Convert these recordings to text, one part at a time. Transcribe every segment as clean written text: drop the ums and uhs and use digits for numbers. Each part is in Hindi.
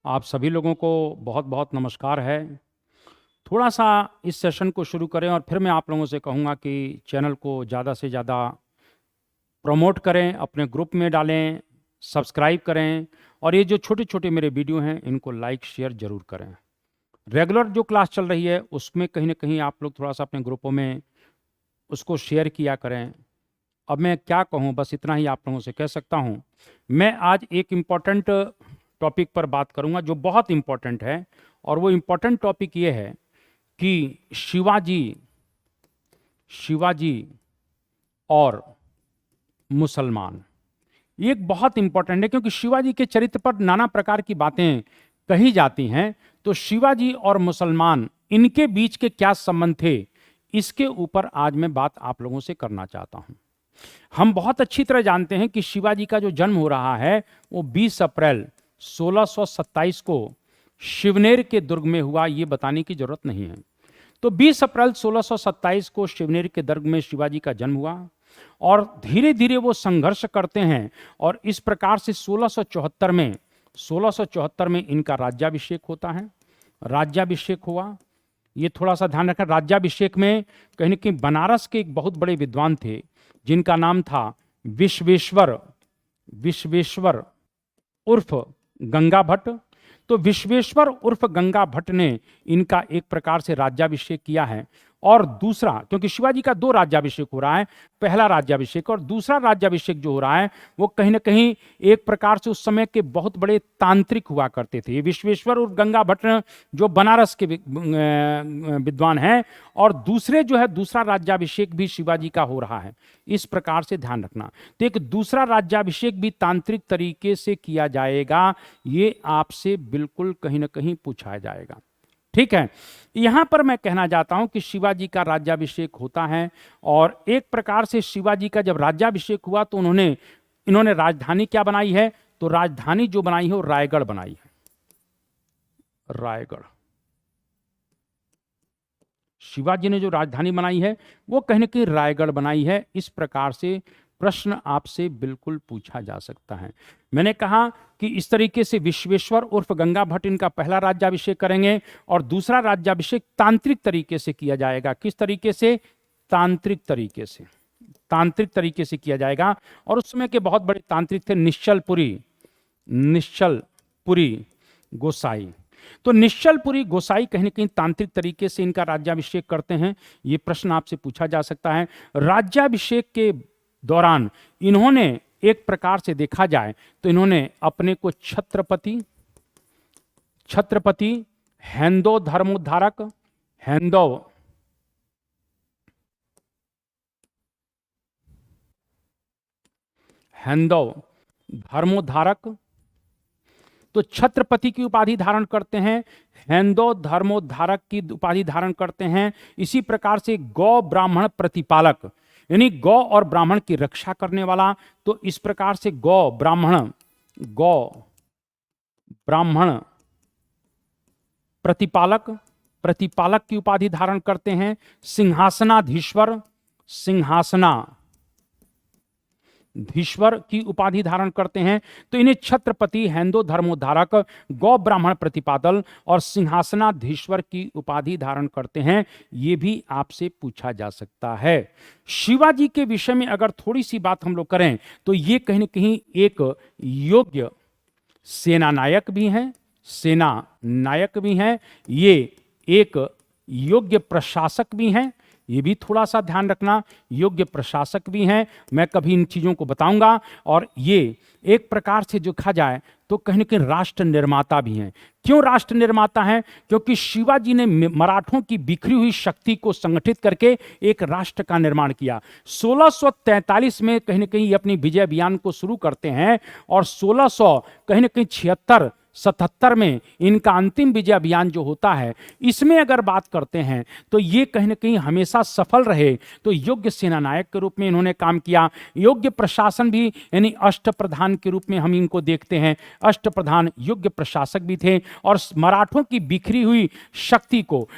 आप सभी लोगों को बहुत बहुत नमस्कार है। थोड़ा सा इस सेशन को शुरू करें और फिर मैं आप लोगों से कहूँगा कि चैनल को ज़्यादा से ज़्यादा प्रमोट करें, अपने ग्रुप में डालें, सब्सक्राइब करें और ये जो छोटे छोटे मेरे वीडियो हैं इनको लाइक शेयर ज़रूर करें। रेगुलर जो क्लास चल रही है उसमें कहीं ना कहीं आप लोग थोड़ा सा अपने ग्रुपों में उसको शेयर किया करें। अब मैं क्या कहूँ, बस इतना ही आप लोगों से कह सकता हूँ। मैं आज एक इम्पॉर्टेंट टॉपिक पर बात करूँगा जो बहुत इम्पॉर्टेंट है, और वो इम्पॉर्टेंट टॉपिक ये है कि शिवाजी शिवाजी और मुसलमान। ये एक बहुत इंपॉर्टेंट है क्योंकि शिवाजी के चरित्र पर नाना प्रकार की बातें कही जाती हैं। तो शिवाजी और मुसलमान, इनके बीच के क्या संबंध थे, इसके ऊपर आज मैं बात आप लोगों से करना चाहता हूं। हम बहुत अच्छी तरह जानते हैं कि शिवाजी का जो जन्म हो रहा है वो 20 अप्रैल 1627 को शिवनेर के दुर्ग में हुआ, ये बताने की जरूरत नहीं है। तो 20 अप्रैल 1627 को शिवनेर के दुर्ग में शिवाजी का जन्म हुआ और धीरे धीरे वो संघर्ष करते हैं और इस प्रकार से 1674 में इनका राज्याभिषेक होता है। राज्याभिषेक हुआ, ये थोड़ा सा ध्यान रखना। राज्याभिषेक में कहीं न कहीं बनारस के एक बहुत बड़े विद्वान थे जिनका नाम था विश्वेश्वर उर्फ गंगा भट्ट। तो विश्वेश्वर उर्फ गंगा भट्ट ने इनका एक प्रकार से राज्याभिषेक किया है। और दूसरा, क्योंकि शिवाजी का 2 राज्याभिषेक हो रहा है, पहला राज्याभिषेक और दूसरा राज्याभिषेक जो हो रहा है वो कहीं ना कहीं एक प्रकार से उस समय के बहुत बड़े तांत्रिक हुआ करते थे। विश्वेश्वर उर्फ गंगा भट्ट जो बनारस के विद्वान हैं, और दूसरे जो है दूसरा राज्याभिषेक भी शिवाजी का हो रहा है। इस प्रकार से ध्यान रखना। तो एक दूसरा राज्याभिषेक भी तांत्रिक तरीके से किया जाएगा, ये आपसे बिल्कुल कहीं ना कहीं पूछा जाएगा। ठीक है, यहां पर मैं कहना चाहता हूं कि शिवाजी का राज्याभिषेक होता है और एक प्रकार से शिवाजी का जब राज्याभिषेक हुआ तो इन्होंने राजधानी क्या बनाई है, तो राजधानी जो बनाई है वो रायगढ़ बनाई है। रायगढ़, शिवाजी ने जो राजधानी बनाई है वो कहीं ना कहीं रायगढ़ बनाई है। इस प्रकार से प्रश्न आपसे बिल्कुल पूछा जा सकता है। मैंने कहा कि इस तरीके से विश्वेश्वर उर्फ गंगा भट्ट इनका पहला राज्याभिषेक करेंगे और दूसरा राज्याभिषेक तांत्रिक तरीके से किया जाएगा। किस तरीके से? तांत्रिक तरीके से किया जाएगा। और उस समय के बहुत बड़े तांत्रिक थे निश्चलपुरी गोसाई। तो निश्चलपुरी गोसाई कहीं ना कहीं तांत्रिक तरीके से इनका राज्याभिषेक करते हैं। ये प्रश्न आपसे पूछा जा सकता है। राज्याभिषेक के दौरान इन्होंने एक प्रकार से देखा जाए तो इन्होंने अपने को छत्रपति हेंदो धर्मोद्धारक तो छत्रपति की उपाधि धारण करते हैं, हेंदो धर्मोद्धारक की उपाधि धारण करते हैं। इसी प्रकार से गौ ब्राह्मण प्रतिपालक, यानी गौ और ब्राह्मण की रक्षा करने वाला। तो इस प्रकार से गौ ब्राह्मण प्रतिपालक की उपाधि धारण करते हैं। सिंहासनाधीश्वर की उपाधि धारण करते हैं। तो इन्हें छत्रपति, हेंदो धर्मोद्धारक, गौ ब्राह्मण प्रतिपादल और सिंहासनाधीश्वर की उपाधि धारण करते हैं। ये भी आपसे पूछा जा सकता है। शिवाजी के विषय में अगर थोड़ी सी बात हम लोग करें तो ये कहीं ना कहीं एक योग्य सेना नायक भी हैं, ये एक योग्य प्रशासक भी हैं। ये भी थोड़ा सा ध्यान रखना, योग्य प्रशासक भी हैं। मैं कभी इन चीज़ों को बताऊंगा। और ये एक प्रकार से जो कहा जाए तो कहीं ना कहीं राष्ट्र निर्माता भी हैं। क्यों राष्ट्र निर्माता हैं? क्योंकि शिवाजी ने मराठों की बिखरी हुई शक्ति को संगठित करके एक राष्ट्र का निर्माण किया। 1643 में कहीं ना कहीं ये अपनी विजय अभियान को शुरू करते हैं और 1676 में इनका अंतिम विजय अभियान जो होता है, इसमें अगर बात करते हैं तो ये कहीं ना कहीं हमेशा सफल रहे। तो योग्य सेना नायक के रूप में इन्होंने काम किया। योग्य प्रशासन भी, यानी अष्टप्रधान के रूप में हम इनको देखते हैं। अष्टप्रधान योग्य प्रशासक भी थे और मराठों की बिखरी हुई शक्ति को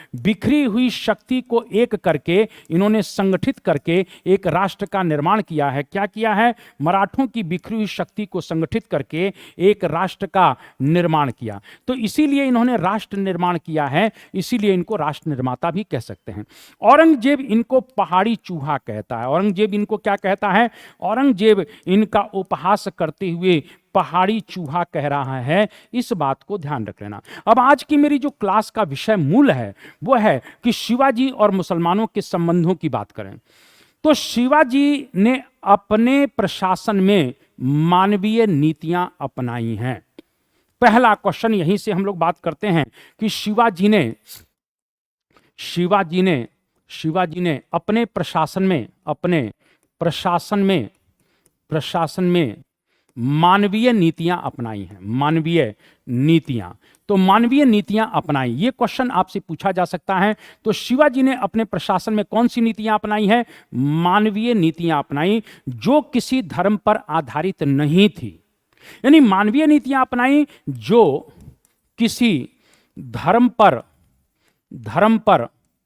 एक करके इन्होंने संगठित करके एक राष्ट्र का निर्माण किया है। क्या किया है? मराठों की बिखरी हुई शक्ति को संगठित करके एक राष्ट्र का निर्माण निर्माण किया, तो इसीलिए इन्होंने राष्ट्र निर्माण किया है, इसीलिए इनको राष्ट्र निर्माता भी कह सकते हैं। औरंगजेब इनको पहाड़ी चूहा कहता है। औरंगजेब इनको क्या कहता है? औरंगजेब इनका उपहास करते हुए पहाड़ी चूहा कह रहा है। इस बात को ध्यान रख लेना। अब आज की मेरी जो क्लास का विषय मूल है वो है कि शिवाजी और मुसलमानों के संबंधों की बात करें। तो शिवाजी ने अपने प्रशासन में मानवीय नीतियां अपनाई हैं। पहला क्वेश्चन यहीं से हम लोग बात करते हैं कि शिवाजी ने अपने प्रशासन में मानवीय नीतियां अपनाई हैं। मानवीय नीतियां, तो मानवीय नीतियां अपनाई, ये क्वेश्चन आपसे पूछा जा सकता है। तो शिवाजी ने अपने प्रशासन में कौन सी नीतियां अपनाई हैं? मानवीय नीतियां अपनाई, जो किसी धर्म पर आधारित नहीं थी। यानी मानवीय नीतियां अपनाई जो किसी धर्म पर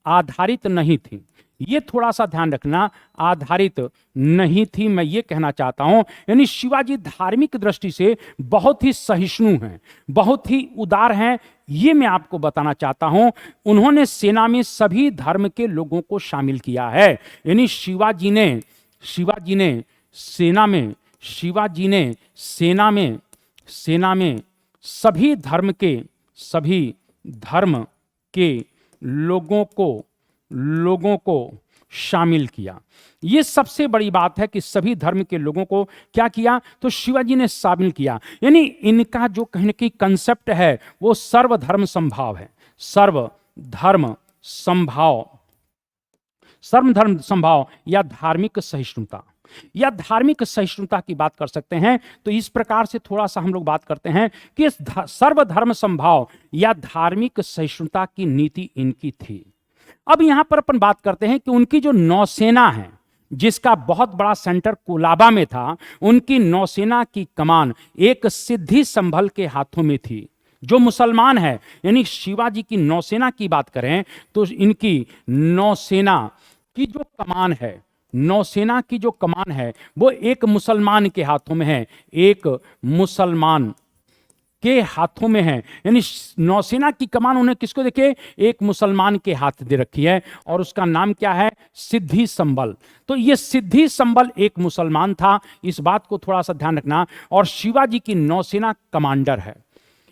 आधारित नहीं थी। ये थोड़ा सा ध्यान रखना, आधारित नहीं थी, मैं ये कहना चाहता हूं। यानी शिवाजी धार्मिक दृष्टि से बहुत ही सहिष्णु हैं, बहुत ही उदार हैं, ये मैं आपको बताना चाहता हूं। उन्होंने सेना में सभी धर्म के लोगों को शामिल किया है। यानी शिवाजी ने सेना में सभी धर्म के लोगों को शामिल किया। यह सबसे बड़ी बात है कि सभी धर्म के लोगों को क्या किया? तो शिवाजी ने शामिल किया। यानी इनका जो कहने की कंसेप्ट है वो सर्वधर्म संभाव है। सर्वधर्म संभाव या धार्मिक सहिष्णुता की बात कर सकते हैं। तो इस प्रकार से थोड़ा सा हम लोग बात करते हैं कि सर्वधर्म संभाव या धार्मिक सहिष्णुता की नीति इनकी थी। अब यहां पर अपन बात करते हैं कि उनकी जो नौसेना है, जिसका बहुत बड़ा सेंटर कोलाबा में था, उनकी नौसेना की कमान एक सिद्धि संभल के हाथों में थी, जो मुसलमान है। यानी शिवाजी की नौसेना की बात करें तो इनकी नौसेना की जो कमान है वो एक मुसलमान के हाथों में है, एक मुसलमान के हाथों में है। यानी नौसेना की कमान उन्हें किसको देखे? एक मुसलमान के हाथ दे रखी है, और उसका नाम क्या है? सिद्धि संबल। तो ये सिद्धि संबल एक मुसलमान था, इस बात को थोड़ा सा ध्यान रखना। और शिवाजी की नौसेना कमांडर है,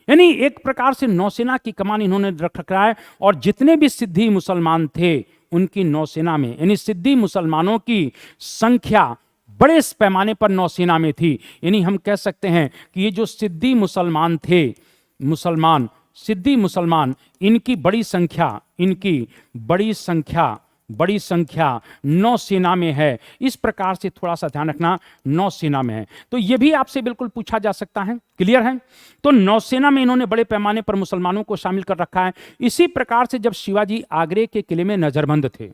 यानी एक प्रकार से नौसेना की कमान इन्होंने रख रखा है। और जितने भी सिद्धि मुसलमान थे उनकी नौसेना में, यानी सिद्धि मुसलमानों की संख्या बड़े पैमाने पर नौसेना में थी। यानी हम कह सकते हैं कि ये जो सिद्धि मुसलमान थे, सिद्धि मुसलमान, इनकी बड़ी संख्या नौसेना में है। इस प्रकार से थोड़ा सा ध्यान रखना, नौसेना में है। तो ये भी आपसे बिल्कुल पूछा जा सकता है, क्लियर है? तो नौसेना में इन्होंने बड़े पैमाने पर मुसलमानों को शामिल कर रखा है। इसी प्रकार से जब शिवाजी आगरे के किले में नजरबंद थे,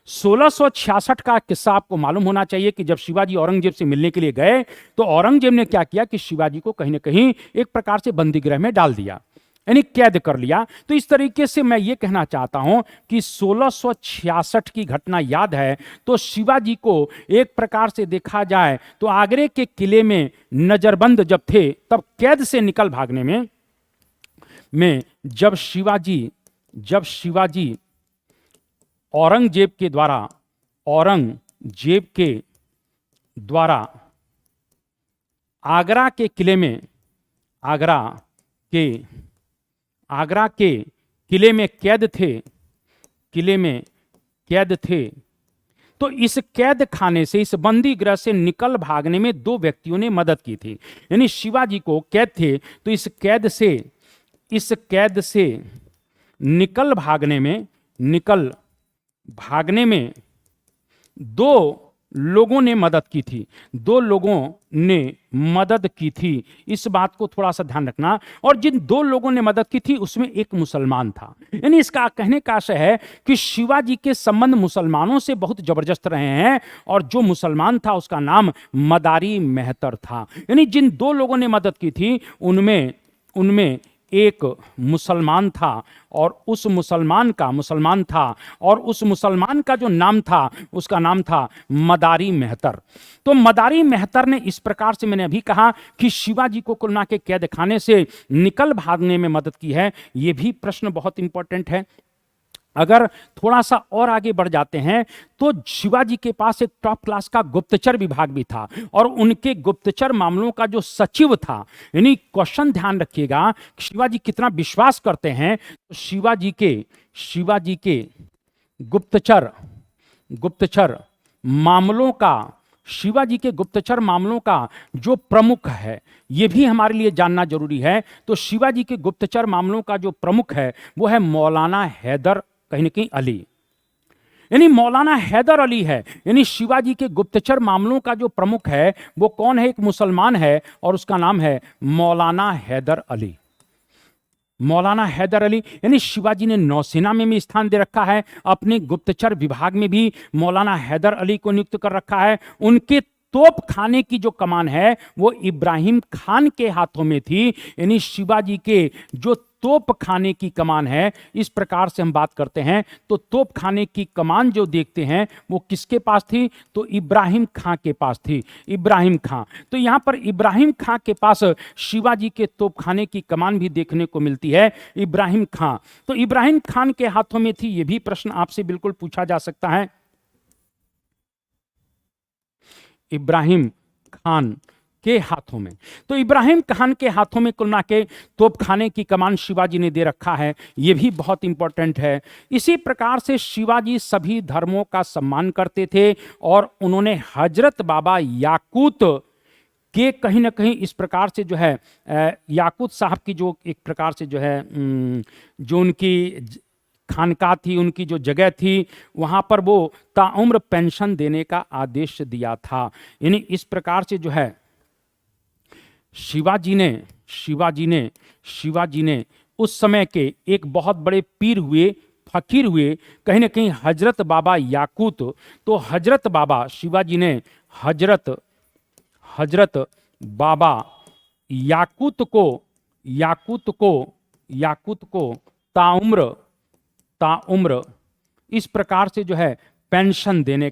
1666 का किस्सा आपको मालूम होना चाहिए कि जब शिवाजी औरंगजेब से मिलने के लिए गए तो औरंगजेब ने क्या किया कि शिवाजी को कहीं ना कहीं एक प्रकार से बंदीगृह में डाल दिया, यानी कैद कर लिया। तो इस तरीके से मैं ये कहना चाहता हूं कि 1666 की घटना याद है तो शिवाजी को एक प्रकार से देखा जाए तो आगरे के किले में नजरबंद जब थे, तब कैद से निकल भागने में जब शिवाजी औरंगजेब के द्वारा आगरा के किले में कैद थे, तो इस कैद खाने से, इस बंदी गृह से निकल भागने में दो व्यक्तियों ने मदद की थी। यानी शिवाजी को कैद थे तो इस कैद से निकल भागने में दो लोगों ने मदद की थी। इस बात को थोड़ा सा ध्यान रखना। और जिन दो लोगों ने मदद की थी उसमें एक मुसलमान था। यानी इसका कहने का आशय है कि शिवाजी के संबंध मुसलमानों से बहुत जबरदस्त रहे हैं, और जो मुसलमान था उसका नाम मदारी मेहतर था। यानी जिन दो लोगों ने मदद की थी उनमें एक मुसलमान था और उस मुसलमान था और उस मुसलमान का जो नाम था उसका नाम था मदारी मेहतर। तो मदारी मेहतर ने इस प्रकार से, मैंने अभी कहा कि शिवाजी को कुल मिला के कैद खाने से निकल भागने में मदद की है। यह भी प्रश्न बहुत इंपॉर्टेंट है। अगर थोड़ा सा और आगे बढ़ जाते हैं तो शिवाजी के पास एक टॉप क्लास का गुप्तचर विभाग भी था और उनके गुप्तचर मामलों का जो सचिव था, यानी क्वेश्चन ध्यान रखिएगा शिवाजी कितना विश्वास करते हैं। तो शिवाजी के गुप्तचर मामलों का, शिवाजी के गुप्तचर मामलों का जो प्रमुख है, यह भी हमारे लिए जानना जरूरी है। तो शिवाजी के गुप्तचर मामलों का जो प्रमुख है वो है मौलाना हैदर कहीं न कहीं अली, यानी मौलाना हैदर अली है। यानी शिवाजी के गुप्तचर मामलों का जो प्रमुख है वो कौन है? एक मुसलमान है और उसका नाम है मौलाना हैदर अली। मौलाना हैदर अली, यानी शिवाजी ने नौसेना में भी स्थान दे रखा है, अपने गुप्तचर विभाग में भी मौलाना हैदर अली को नियुक्त कर रखा है। उनके तोप खाने की जो कमान है वो इब्राहिम खान के हाथों में थी। यानी शिवाजी के जो तोप खाने की कमान है, इस प्रकार से हम बात करते हैं तो तोप खाने की कमान जो देखते हैं वो किसके पास थी? तो इब्राहिम खां के पास थी, इब्राहिम खां। तो यहां पर इब्राहिम खां के पास शिवाजी के तोप खाने की कमान भी देखने को मिलती है, इब्राहिम खां। तो इब्राहिम खान के हाथों में थी, यह भी प्रश्न आपसे बिल्कुल पूछा जा सकता है। इब्राहिम खान के हाथों में, तो इब्राहिम खान के हाथों में कुल मिला के तोपखाने की कमान शिवाजी ने दे रखा है, यह भी बहुत इंपॉर्टेंट है। इसी प्रकार से शिवाजी सभी धर्मों का सम्मान करते थे और उन्होंने हजरत बाबा याकूत के कहीं ना कहीं इस प्रकार से जो है याकूत साहब की जो एक प्रकार से जो है जो उनकी खानका थी, उनकी जो जगह थी, वहाँ पर वो ताउम्र पेंशन देने का आदेश दिया था। यानी इस प्रकार से जो है शिवाजी ने उस समय के एक बहुत बड़े पीर हुए, फकीर हुए, कहीं ना कहीं हजरत बाबा याकूत। तो हजरत बाबा शिवाजी ने हजरत बाबा याकूत को ताउम्र इस प्रकार से जो है पेंशन देने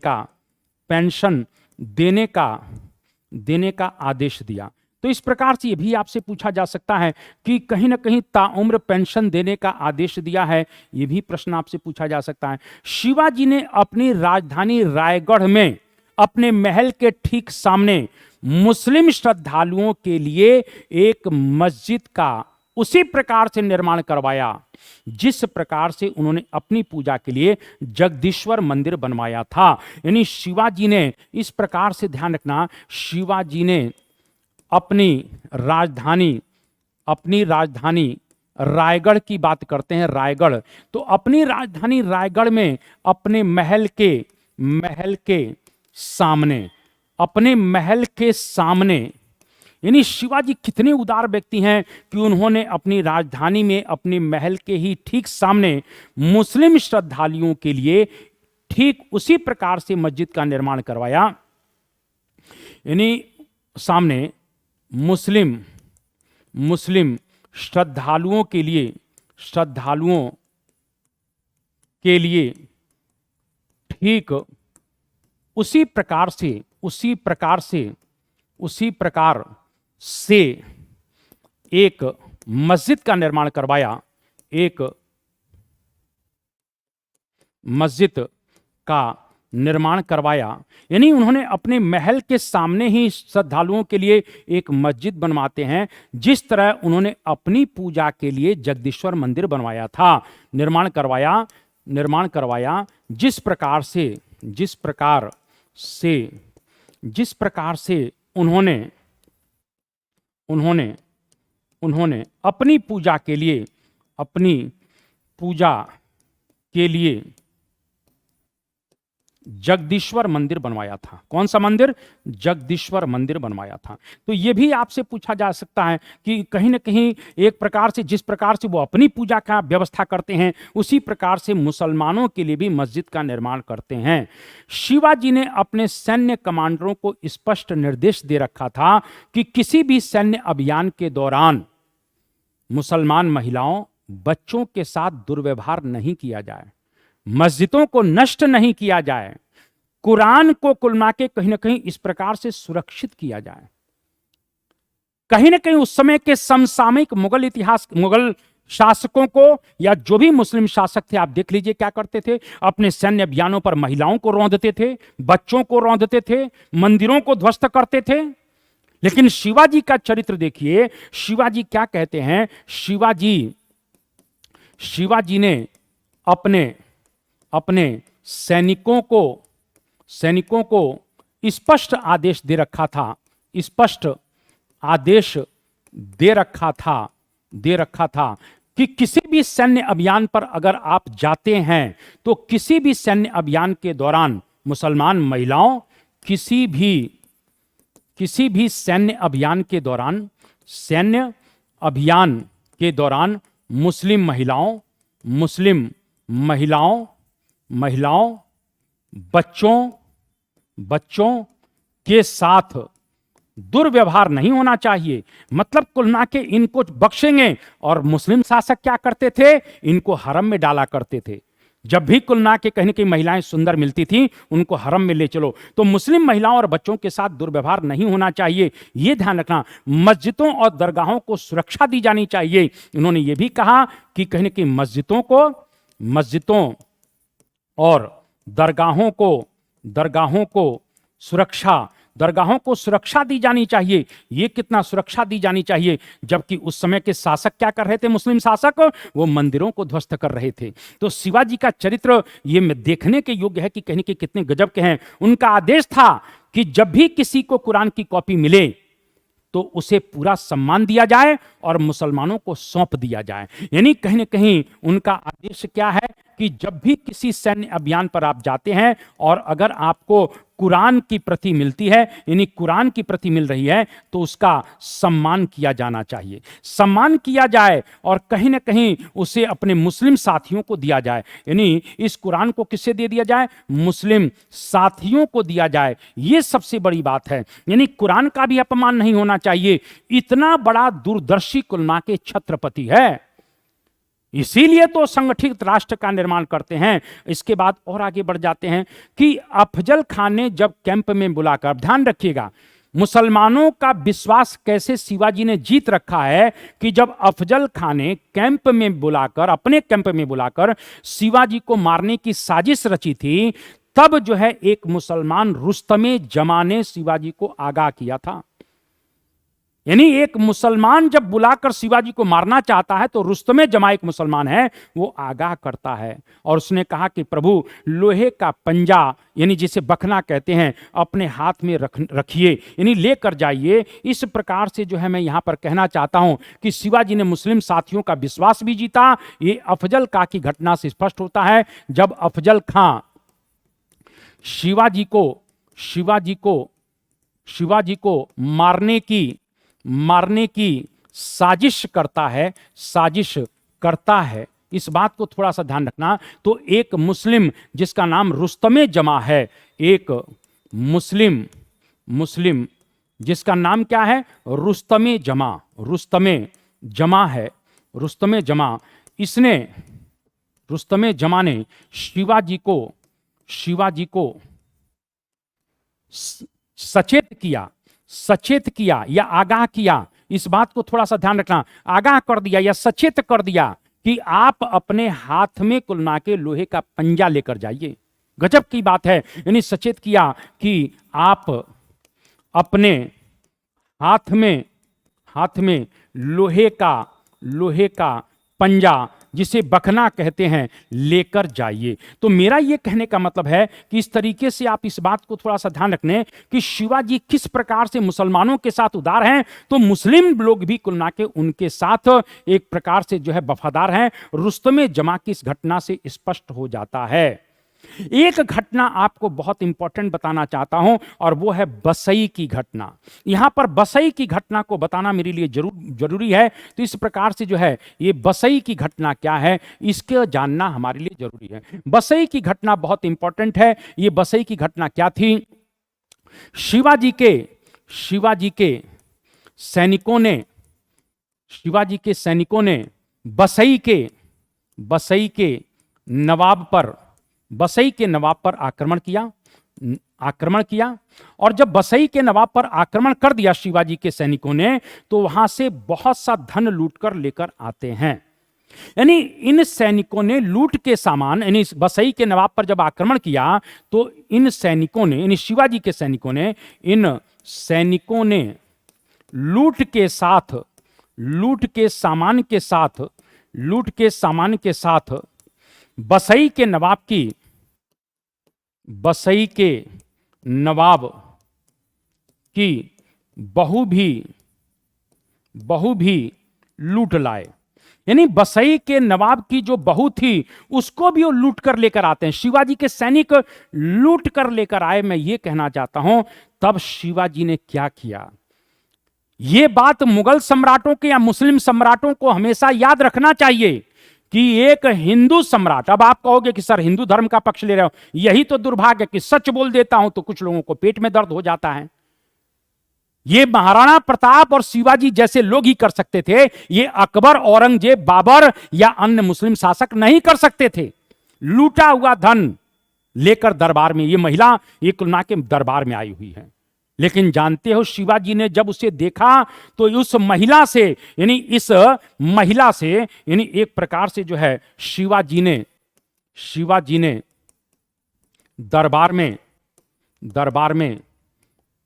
का आदेश दिया। तो इस प्रकार से ये भी आपसे पूछा जा सकता है कि कहीं ना कहीं ताउम्र पेंशन देने का आदेश दिया है, ये भी प्रश्न आपसे पूछा जा सकता है। शिवाजी ने अपनी राजधानी रायगढ़ में अपने महल के ठीक सामने मुस्लिम श्रद्धालुओं के लिए एक मस्जिद का उसी प्रकार से निर्माण करवाया जिस प्रकार से उन्होंने अपनी पूजा के लिए जगदीश्वर मंदिर बनवाया था। यानी शिवाजी ने इस प्रकार से, ध्यान रखना, शिवाजी ने अपनी राजधानी रायगढ़ की बात करते हैं, रायगढ़, तो अपनी राजधानी रायगढ़ में अपने महल के सामने, यानी शिवाजी कितने उदार व्यक्ति हैं कि उन्होंने अपनी राजधानी में अपने महल के ही ठीक सामने मुस्लिम श्रद्धालुओं के लिए ठीक उसी प्रकार से मस्जिद का निर्माण करवाया। यानी सामने मुस्लिम श्रद्धालुओं के लिए ठीक उसी प्रकार से एक मस्जिद का निर्माण करवाया, एक मस्जिद का निर्माण करवाया। यानी उन्होंने अपने महल के सामने ही श्रद्धालुओं के लिए एक मस्जिद बनवाते हैं, जिस तरह उन्होंने अपनी पूजा के लिए जगदीश्वर मंदिर बनवाया था, निर्माण करवाया। जिस प्रकार से उन्होंने अपनी पूजा के लिए जगदीश्वर मंदिर बनवाया था। कौन सा मंदिर? जगदीश्वर मंदिर बनवाया था। तो यह भी आपसे पूछा जा सकता है कि कहीं ना कहीं एक प्रकार से, जिस प्रकार से वो अपनी पूजा का व्यवस्था करते हैं, उसी प्रकार से मुसलमानों के लिए भी मस्जिद का निर्माण करते हैं। शिवाजी ने अपने सैन्य कमांडरों को स्पष्ट निर्देश दे रखा था कि किसी भी सैन्य अभियान के दौरान मुसलमान महिलाओं, बच्चों के साथ दुर्व्यवहार नहीं किया जाए, मस्जिदों को नष्ट नहीं किया जाए, कुरान को कुल मिला के कहीं ना कहीं इस प्रकार से सुरक्षित किया जाए। कहीं ना कहीं उस समय के समसामयिक मुगल शासकों को या जो भी मुस्लिम शासक थे, आप देख लीजिए क्या करते थे, अपने सैन्य अभियानों पर महिलाओं को रौंदते थे, बच्चों को रौंदते थे, मंदिरों को ध्वस्त करते थे। लेकिन शिवाजी का चरित्र देखिए, शिवाजी क्या कहते हैं। शिवाजी ने अपने सैनिकों को स्पष्ट आदेश दे रखा था, स्पष्ट आदेश दे रखा था कि किसी भी सैन्य अभियान पर अगर आप जाते हैं तो किसी भी सैन्य अभियान के दौरान मुसलमान महिलाओं, किसी भी सैन्य अभियान के दौरान मुस्लिम महिलाओं, बच्चों के साथ दुर्व्यवहार नहीं होना चाहिए। मतलब कुल मिला के इनको बख्शेंगे। और मुस्लिम शासक क्या करते थे, इनको हरम में डाला करते थे। जब भी कुल मिला के कहीं न कहीं महिलाएं सुंदर मिलती थी, उनको हरम में ले चलो। तो मुस्लिम महिलाओं और बच्चों के साथ दुर्व्यवहार नहीं होना चाहिए, यह ध्यान रखना। मस्जिदों और दरगाहों को सुरक्षा दी जानी चाहिए। उन्होंने यह भी कहा कि कहीं न कहीं मस्जिदों और दरगाहों को सुरक्षा दी जानी चाहिए। ये कितना सुरक्षा दी जानी चाहिए, जबकि उस समय के शासक क्या कर रहे थे, मुस्लिम शासक, वो मंदिरों को ध्वस्त कर रहे थे। तो शिवाजी का चरित्र ये देखने के योग्य है कि कहीं के कितने गजब के हैं। उनका आदेश था कि जब भी किसी को कुरान की कॉपी मिले तो उसे पूरा सम्मान दिया जाए और मुसलमानों को सौंप दिया जाए। यानी कहीं ना कहीं उनका आदेश क्या है कि जब भी किसी सैन्य अभियान पर आप जाते हैं और अगर आपको कुरान की प्रति मिलती है, यानी कुरान की प्रति मिल रही है, तो उसका सम्मान किया जाना चाहिए, सम्मान किया जाए और कहीं ना कहीं उसे अपने मुस्लिम साथियों को दिया जाए। यानी इस कुरान को किससे दे दिया जाए, मुस्लिम साथियों को दिया जाए। यह सबसे बड़ी बात है। यानी कुरान का भी अपमान नहीं होना चाहिए। इतना बड़ा दूरदर्शी कुलमा के छत्रपति है, इसीलिए तो संगठित राष्ट्र का निर्माण करते हैं। इसके बाद और आगे बढ़ जाते हैं कि अफजल खान ने जब कैंप में बुलाकर, ध्यान रखिएगा, मुसलमानों का विश्वास कैसे शिवाजी ने जीत रखा है कि जब अफजल खान ने अपने कैंप में बुलाकर शिवाजी को मारने की साजिश रची थी, तब जो है एक मुसलमान रुस्तमे जमा ने शिवाजी को आगाह किया था। यानी एक मुसलमान जब बुलाकर शिवाजी को मारना चाहता है तो रुस्तमे जमा एक मुसलमान है, वो आगाह करता है और उसने कहा कि प्रभु, लोहे का पंजा, यानी जिसे बखना कहते हैं, अपने हाथ में रखिए, यानी लेकर जाइए। इस प्रकार से जो है मैं यहां पर कहना चाहता हूं कि शिवाजी ने मुस्लिम साथियों का विश्वास भी जीता। ये अफजल खां की घटना से स्पष्ट होता है। जब अफजल खां शिवाजी को मारने की साजिश करता है, इस बात को थोड़ा सा ध्यान रखना। तो एक मुस्लिम जिसका नाम रुस्तमे जमा है, एक मुस्लिम जिसका नाम क्या है, रुस्तमे जमा ने शिवाजी को सचेत किया या आगाह किया। इस बात को थोड़ा सा ध्यान रखना, आगाह कर दिया या सचेत कर दिया कि आप अपने हाथ में कुलना के लोहे का पंजा लेकर जाइए। गजब की बात है। यानी सचेत किया कि आप अपने हाथ में लोहे का पंजा, जिसे बखना कहते हैं, लेकर जाइए। तो मेरा यह कहने का मतलब है कि इस तरीके से आप इस बात को थोड़ा सा ध्यान रखने कि शिवाजी किस प्रकार से मुसलमानों के साथ उदार हैं, तो मुस्लिम लोग भी कुल मिला के उनके साथ एक प्रकार से जो है वफादार हैं। रुस्तमे जमा की इस घटना से स्पष्ट हो जाता है। एक घटना आपको बहुत इंपॉर्टेंट बताना चाहता हूं और वो है बसई की घटना। यहां पर बसई की घटना को बताना मेरे लिए जरूरी है। तो इस प्रकार से जो है ये बसई की घटना क्या है, इसके जानना हमारे लिए जरूरी है। बसई की घटना बहुत इंपॉर्टेंट है। ये बसई की घटना क्या थी, शिवाजी के सैनिकों ने शिवाजी के सैनिकों ने बसई के नवाब पर आक्रमण किया। और जब बसई के नवाब पर आक्रमण कर दिया शिवाजी के सैनिकों ने, तो वहां से बहुत सा धन लूटकर लेकर आते हैं। यानी इन सैनिकों ने लूट के सामान, यानी बसई के नवाब पर जब आक्रमण किया तो इन सैनिकों ने, यानी शिवाजी के सैनिकों ने, इन सैनिकों ने लूट के सामान के साथ बसई के नवाब की बहू भी लूट लाए। यानी बसई के नवाब की जो बहू थी उसको भी वो लूट कर लेकर आते हैं। शिवाजी के सैनिक लूट कर लेकर आए। मैं ये कहना चाहता हूं तब शिवाजी ने क्या किया, ये बात मुगल सम्राटों के या मुस्लिम सम्राटों को हमेशा याद रखना चाहिए कि एक हिंदू सम्राट, अब आप कहोगे कि सर हिंदू धर्म का पक्ष ले रहे हो, यही तो दुर्भाग्य कि सच बोल देता हूं तो कुछ लोगों को पेट में दर्द हो जाता है। ये महाराणा प्रताप और शिवाजी जैसे लोग ही कर सकते थे, ये अकबर, औरंगजेब, बाबर या अन्य मुस्लिम शासक नहीं कर सकते थे। लूटा हुआ धन लेकर दरबार में, ये महिला ये कुलना के दरबार में आई हुई है। लेकिन जानते हो शिवाजी ने जब उसे देखा तो उस महिला से, यानी एक प्रकार से जो है शिवाजी ने दरबार में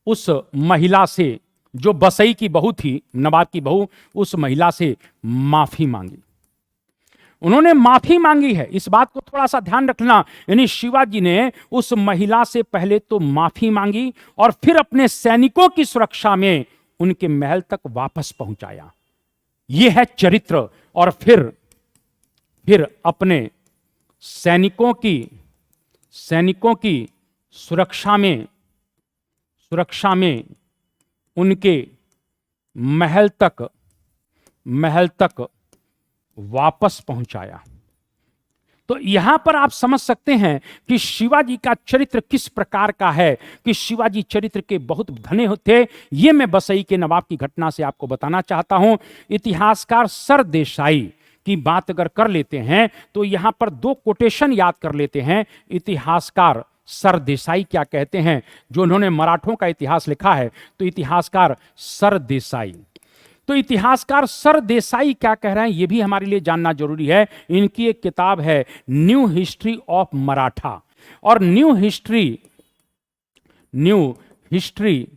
उस महिला से, जो बसई की बहू थी, नवाब की बहू, उस महिला से माफी मांगी। उन्होंने माफी मांगी है, इस बात को थोड़ा सा ध्यान रखना। यानी शिवाजी ने उस महिला से पहले तो माफी मांगी और फिर अपने सैनिकों की सुरक्षा में उनके महल तक वापस पहुंचाया। यह है चरित्र। और फिर अपने सैनिकों की सुरक्षा में उनके महल तक वापस पहुंचाया। तो यहां पर आप समझ सकते हैं कि शिवाजी का चरित्र किस प्रकार का है, कि शिवाजी चरित्र के बहुत धनी थे। यह मैं बसई के नवाब की घटना से आपको बताना चाहता हूं। इतिहासकार सरदेसाई की बात अगर कर लेते हैं तो यहां पर दो कोटेशन याद कर लेते हैं। इतिहासकार सरदेसाई क्या कहते हैं, जो उन्होंने मराठों का इतिहास लिखा है, तो इतिहासकार सरदेसाई क्या कह रहे हैं ये भी हमारे लिए जानना जरूरी है। इनकी एक किताब है न्यू हिस्ट्री ऑफ मराठा। और न्यू हिस्ट्री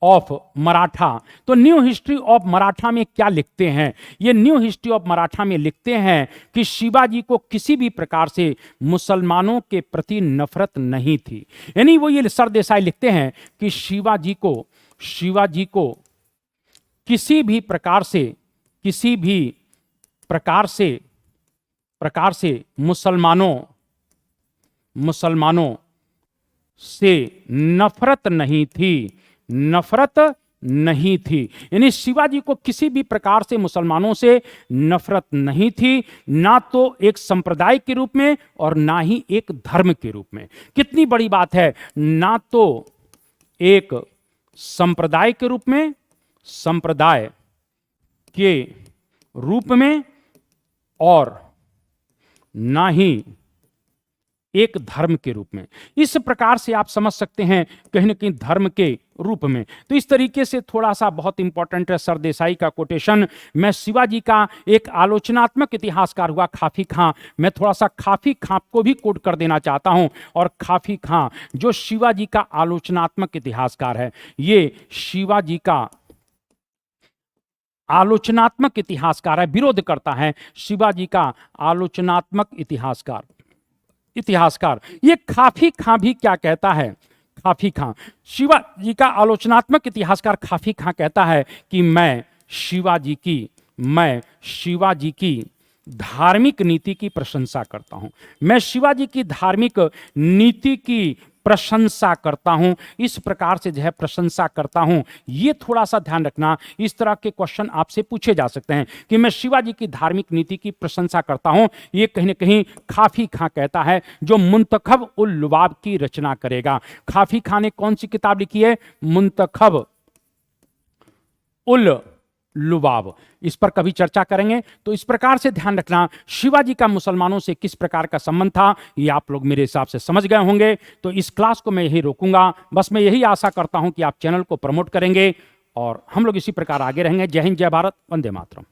ऑफ मराठा, तो न्यू हिस्ट्री ऑफ मराठा में क्या लिखते हैं? ये न्यू हिस्ट्री ऑफ मराठा में लिखते हैं कि शिवाजी को किसी भी प्रकार से मुसलमानों के प्रति नफरत नहीं थी। यानी वो ये सरदेसाई लिखते हैं कि शिवाजी को किसी भी प्रकार से मुसलमानों से नफरत नहीं थी। यानी शिवाजी को किसी भी प्रकार से मुसलमानों से नफरत नहीं थी, ना तो एक संप्रदाय के रूप में और ना ही एक धर्म के रूप में। कितनी बड़ी बात है, ना तो एक संप्रदाय के रूप में, संप्रदाय के रूप में, और ना ही एक धर्म के रूप में। इस प्रकार से आप समझ सकते हैं कहीं ना कहीं धर्म के रूप में। तो इस तरीके से थोड़ा सा बहुत इंपॉर्टेंट है सरदेसाई का कोटेशन। मैं शिवाजी का एक आलोचनात्मक इतिहासकार हुआ खाफी खां, मैं थोड़ा सा खाफी खां को भी कोट कर देना चाहता हूं। और खाफी खां जो शिवाजी का आलोचनात्मक इतिहासकार है, ये शिवाजी का आलोचनात्मक इतिहासकार है, विरोध करता है शिवाजी का आलोचनात्मक इतिहासकार। ये खाफी खां भी क्या कहता है, खाफी खां, शिवाजी का आलोचनात्मक इतिहासकार खाफी खां कहता है कि मैं शिवाजी की धार्मिक नीति की प्रशंसा करता हूं। मैं शिवाजी की धार्मिक नीति की प्रशंसा करता हूं। इस प्रकार से जो है प्रशंसा करता हूं, ये थोड़ा सा ध्यान रखना। इस तरह के क्वेश्चन आपसे पूछे जा सकते हैं कि मैं शिवाजी की धार्मिक नीति की प्रशंसा करता हूं। ये कहीं ना कहीं खाफी खां कहता है, जो मुंतखब उल लुबाब की रचना करेगा। खाफी खां ने कौन सी किताब लिखी है? मुंतखब उल लुबाब, इस पर कभी चर्चा करेंगे। तो इस प्रकार से ध्यान रखना, शिवाजी का मुसलमानों से किस प्रकार का संबंध था, ये आप लोग मेरे हिसाब से समझ गए होंगे। तो इस क्लास को मैं यही रोकूंगा। बस मैं यही आशा करता हूं कि आप चैनल को प्रमोट करेंगे और हम लोग इसी प्रकार आगे रहेंगे। जय हिंद, जय भारत, वंदे मातरम।